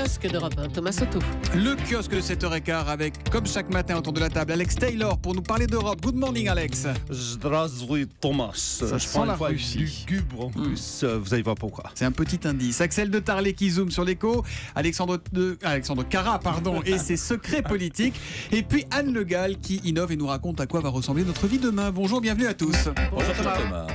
kiosque d'Europe 1, Thomas Soto. Le kiosque de 7h15 avec, comme chaque matin autour de la table, Alex Taylor pour nous parler d'Europe. Good morning, Alex. Zdravstvуй, Thomas. Ça sent la Russie. Lugubre en plus, vous allez voir pourquoi. C'est un petit indice. Axel de Tarlet qui zoome sur l'écho. Alexandre Cara, et ses secrets politiques. Et puis Anne Le Gall qui innove et nous raconte à quoi va ressembler notre vie demain. Bonjour, bienvenue à tous. Bonjour Thomas.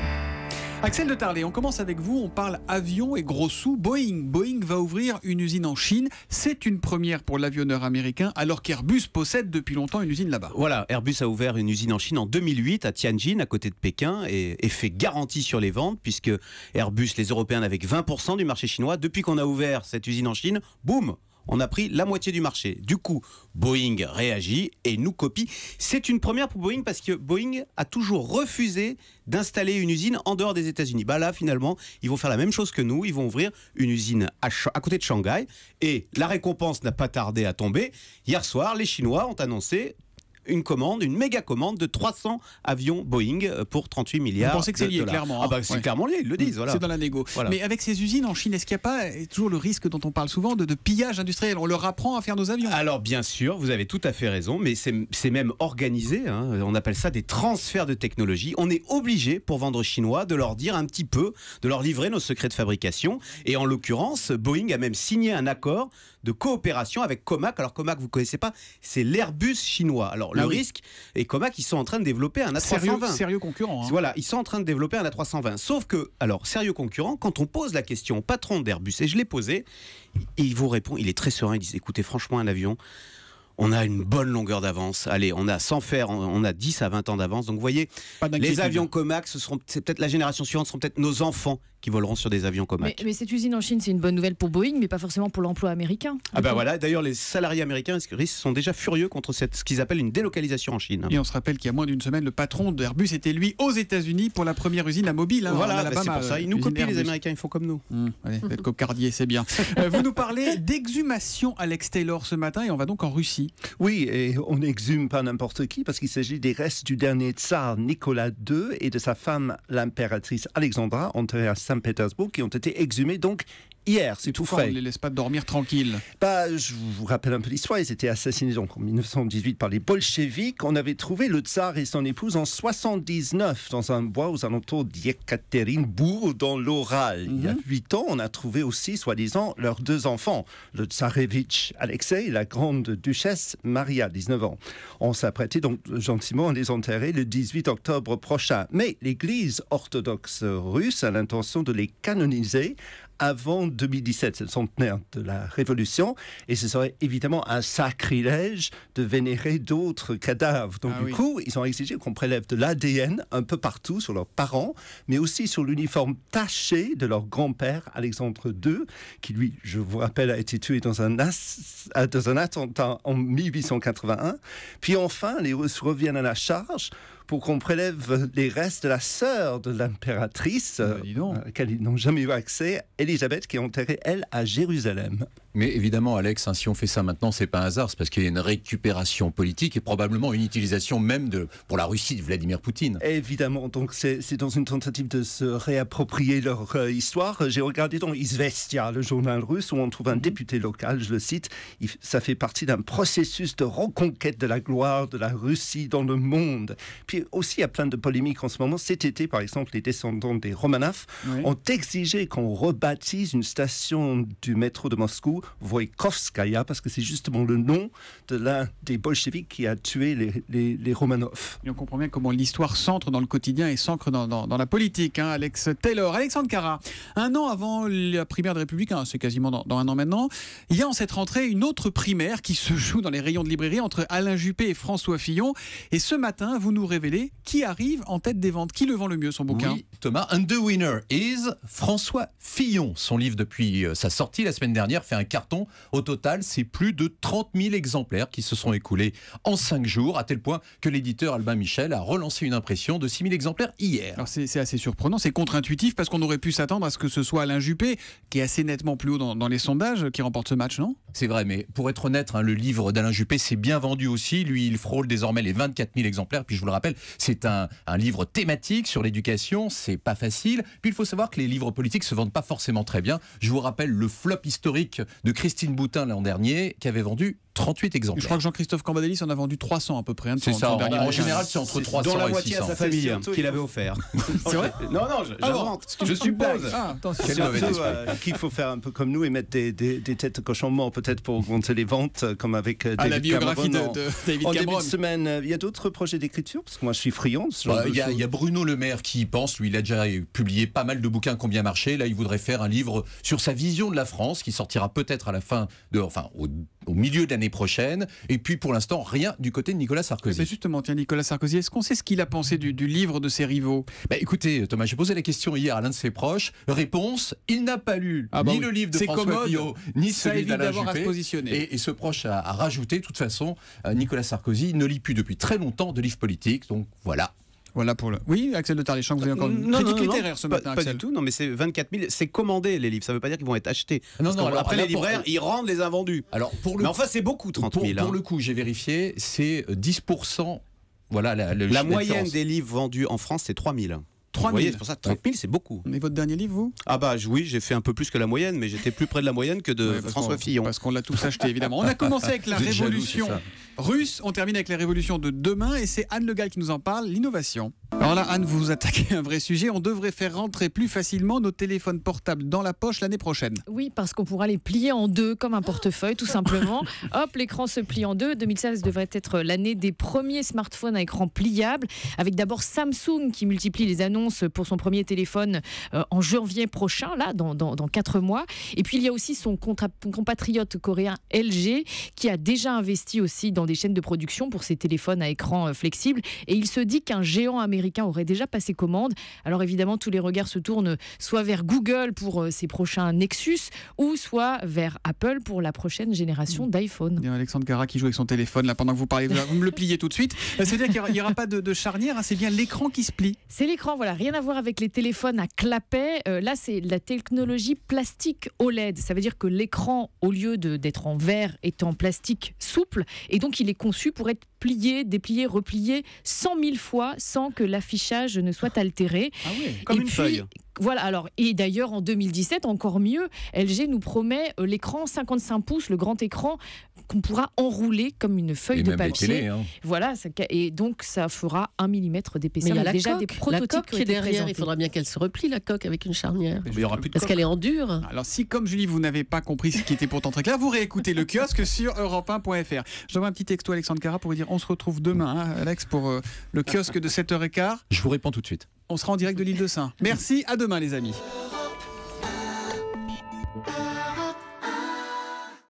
Axel de Tarlet, on commence avec vous, on parle avion et gros sous. Boeing va ouvrir une usine en Chine. C'est une première pour l'avionneur américain, alors qu'Airbus possède depuis longtemps une usine là-bas. Voilà, Airbus a ouvert une usine en Chine en 2008 à Tianjin, à côté de Pékin, et fait garantie sur les ventes, puisque Airbus, les Européens n'avaient que 20% du marché chinois. Depuis qu'on a ouvert cette usine en Chine, boum, on a pris la moitié du marché. Du coup, Boeing réagit et nous copie. C'est une première pour Boeing parce que Boeing a toujours refusé d'installer une usine en dehors des États-Unis. Bah là, finalement, ils vont faire la même chose que nous. Ils vont ouvrir une usine à côté de Shanghai. Et la récompense n'a pas tardé à tomber. Hier soir, les Chinois ont annoncé une méga commande de 300 avions Boeing pour 38 milliards. Vous pensez que c'est lié, dollars. clairement. C'est clairement lié, ils le disent. Voilà. C'est dans la négo. Voilà. Mais avec ces usines en Chine, est-ce qu'il n'y a pas toujours le risque dont on parle souvent de pillage industriel? On leur apprend à faire nos avions. Alors bien sûr, vous avez tout à fait raison, mais c'est même organisé. On appelle ça des transferts de technologie. On est obligé, pour vendre aux Chinois, de leur dire un petit peu, de leur livrer nos secrets de fabrication. Et en l'occurrence, Boeing a même signé un accord de coopération avec Comac. Alors Comac, vous ne connaissez pas, c'est l'Airbus chinois. Alors le risque, et Comac, ils sont en train de développer un A320. Sérieux concurrent. Voilà, ils sont en train de développer un A320. Sauf que, alors, sérieux concurrent, quand on pose la question au patron d'Airbus, et je l'ai posé, il vous répond, il est très serein, il dit, écoutez, franchement, un avion, on a une bonne longueur d'avance. Allez, on a, sans faire, on a 10 à 20 ans d'avance. Donc, vous voyez, les avions Comac, c'est peut-être la génération suivante, ce seront peut-être nos enfants qui voleront sur des avions Comac. Mais cette usine en Chine, c'est une bonne nouvelle pour Boeing, mais pas forcément pour l'emploi américain. Ah bah voilà, d'ailleurs les salariés américains sont déjà furieux contre ce qu'ils appellent une délocalisation en Chine. Et on se rappelle qu'il y a moins d'une semaine, le patron d'Airbus était lui aux États-Unis pour la première usine à mobile. Voilà, c'est pour ça, ils nous copient, les Américains, ils font comme nous. Allez, être cocardier, c'est bien. Vous nous parlez d'exhumation, Alex Taylor, ce matin, et on va donc en Russie. Oui, et on n'exhume pas n'importe qui, parce qu'il s'agit des restes du dernier tsar Nicolas II et de sa femme, l'impératrice Alexandra, enterrée à Saint-Pétersbourg, qui ont été exhumés donc hier, c'est tout frais. On ne les laisse pas dormir tranquilles. Je vous rappelle un peu l'histoire. Ils étaient assassinés donc en 1918 par les bolcheviks. On avait trouvé le tsar et son épouse en 79 dans un bois aux alentours d'Yekaterinbourg dans l'Oral. Il y a 8 ans, on a trouvé aussi, soi-disant, leurs 2 enfants, le tsarevitch Alexei et la grande duchesse Maria, 19 ans. On s'apprêtait donc gentiment à les enterrer le 18 octobre prochain. Mais l'Église orthodoxe russe a l'intention de les canoniser avant 2017, c'est le centenaire de la Révolution, et ce serait évidemment un sacrilège de vénérer d'autres cadavres. Donc du coup, ils ont exigé qu'on prélève de l'ADN un peu partout sur leurs parents, mais aussi sur l'uniforme taché de leur grand-père, Alexandre II, qui lui, je vous rappelle, a été tué dans un attentat en 1881. Puis enfin, les Russes reviennent à la charge pour qu'on prélève les restes de la sœur de l'impératrice, à laquelle ils n'ont jamais eu accès, Élisabeth, qui est enterrée, elle, à Jérusalem. Mais évidemment, Alex, si on fait ça maintenant, c'est pas un hasard, c'est parce qu'il y a une récupération politique et probablement une utilisation même pour la Russie de Vladimir Poutine. Évidemment, donc c'est dans une tentative de se réapproprier leur histoire. J'ai regardé dans Izvestia, le journal russe, où on trouve un député local, je le cite, ça fait partie d'un processus de reconquête de la gloire de la Russie dans le monde. Puis aussi, il y a plein de polémiques en ce moment. Cet été, par exemple, les descendants des Romanov ont exigé qu'on rebaptise une station du métro de Moscou Voïkovskaya, parce que c'est justement le nom de l'un des bolcheviks qui a tué les Romanov. Et on comprend bien comment l'histoire s'ancre dans le quotidien et s'ancre dans la politique. Alex Taylor. Alexandre Cara, un an avant la primaire de Républicains, c'est quasiment dans un an maintenant, il y a en cette rentrée une autre primaire qui se joue dans les rayons de librairie entre Alain Juppé et François Fillon. Et ce matin, vous nous révélez qui arrive en tête des ventes. Qui le vend le mieux, son bouquin? Oui, Thomas, and the winner is François Fillon. Son livre, depuis sa sortie la semaine dernière, fait un carton. Au total, c'est plus de 30 000 exemplaires qui se sont écoulés en 5 jours, à tel point que l'éditeur Albin Michel a relancé une impression de 6 000 exemplaires hier. Alors c'est assez surprenant, c'est contre-intuitif, parce qu'on aurait pu s'attendre à ce que ce soit Alain Juppé, qui est assez nettement plus haut dans les sondages, qui remporte ce match, non? C'est vrai, mais pour être honnête, hein, le livre d'Alain Juppé s'est bien vendu aussi. Lui, il frôle désormais les 24 000 exemplaires. Puis je vous le rappelle, c'est un livre thématique sur l'éducation. C'est pas facile. Puis il faut savoir que les livres politiques se vendent pas forcément très bien. Je vous rappelle le flop historique de Christine Boutin l'an dernier, qui avait vendu 38 exemplaires. Je crois que Jean-Christophe Cambadélis en a vendu 300 à peu près. C'est ça. En général, c'est entre 300 Dont la et moitié 600. à sa famille qu'il avait offert. C'est vrai? Non, j'invente. Je suppose. Ah, attention. Quel mauvais Surtout, esprit. qu'il faut faire un peu comme nous et mettre des têtes de cochon morts peut-être pour augmenter les ventes, comme avec Ah, la David biographie Cameron de David en Cameron. début de semaine. Il y a d'autres projets d'écriture, parce que moi je suis friand de ce genre Bah, de Il y choses. a Bruno Le Maire qui y pense. Lui, il a déjà publié pas mal de bouquins qui ont bien marché. Là, il voudrait faire un livre sur sa vision de la France qui sortira peut-être à la fin au milieu de l'année prochaine. Et puis, pour l'instant, rien du côté de Nicolas Sarkozy. Mais justement, tiens, Nicolas Sarkozy, est-ce qu'on sait ce qu'il a pensé du livre de ses rivaux? Bah, écoutez, Thomas, j'ai posé la question hier à l'un de ses proches. Réponse, il n'a pas lu ni le livre de C'est François commode. Fillon, ni Ça celui évite d'Alain d'avoir à se Juppé. positionner. Et ce proche a rajouté, de toute façon, Nicolas Sarkozy ne lit plus depuis très longtemps de livres politiques. Donc voilà. Voilà pour le. Oui, Axel de Tarléchamp, vous avez encore une critique littéraire ce matin, pas Axel. du tout. Non, mais c'est 24 000. C'est commandé les livres. Ça veut pas dire qu'ils vont être achetés. Non, Parce alors après là, les libraires, ils rendent les invendus. Alors, pour le Mais enfin, c'est beaucoup 30 000. Pour le coup, j'ai vérifié, c'est 10%. Voilà La chiffre moyenne d'affaires. des livres vendus en France, c'est 3 000. 3 000. Vous voyez, c'est pour ça 30 000, c'est beaucoup. Mais votre dernier livre, vous? Ah bah oui, j'ai fait un peu plus que la moyenne, mais j'étais plus près de la moyenne que de Ouais, parce François qu'on- Fillon. Parce qu'on l'a tous acheté, évidemment. On a commencé avec la Vous êtes jaloux, révolution c'est ça. russe. On termine avec la révolution de demain. Et c'est Anne Le Gall qui nous en parle, l'innovation. Alors là, Anne, vous vous attaquez à un vrai sujet. On devrait faire rentrer plus facilement nos téléphones portables dans la poche l'année prochaine. Oui, parce qu'on pourra les plier en deux comme un portefeuille, tout simplement. Hop, l'écran se plie en deux. 2016 devrait être l'année des premiers smartphones à écran pliable, avec d'abord Samsung qui multiplie les annonces pour son premier téléphone en janvier prochain, là, dans 4 mois. Et puis il y a aussi son compatriote coréen LG qui a déjà investi aussi dans des chaînes de production pour ses téléphones à écran flexible. Et il se dit qu'un géant américain aurait déjà passé commande. Alors évidemment, tous les regards se tournent soit vers Google pour ses prochains Nexus, ou soit vers Apple pour la prochaine génération d'iPhone. Il y a Alexandre Cara qui joue avec son téléphone là pendant que vous parlez. Vous me le pliez tout de suite. C'est-à-dire qu'il n'y aura pas de charnière, hein, c'est bien l'écran qui se plie. C'est l'écran, voilà, rien à voir avec les téléphones à clapet. Là, c'est la technologie plastique OLED. Ça veut dire que l'écran, au lieu d'être en verre, est en plastique souple. Et donc, il est conçu pour être plié, déplié, replié 100 000 fois sans que l'affichage ne soit altéré. Ah oui. Comme Et une puis, feuille. Voilà, alors, et d'ailleurs en 2017, encore mieux, LG nous promet l'écran 55 pouces, le grand écran qu'on pourra enrouler comme une feuille Et de même les papier. télés, hein. Voilà, et donc ça fera 1 mm Mais d'épaisseur. il y a Il y a la déjà coque, des prototypes la coque qui ont qui est été derrière. présentés. Il faudra bien qu'elle se replie, la coque, avec une charnière. Mais il y aura plus de Parce qu'elle est en dur. Alors si, comme Julie, vous n'avez pas compris ce qui était pourtant très clair, vous réécoutez le kiosque sur europe1.fr. J'envoie un petit texto à Alexandre Cara pour vous dire on se retrouve demain, hein, Alex, pour le kiosque de 7h15. Je vous réponds tout de suite. On sera en direct de l'île de Saint. Merci, à demain les amis.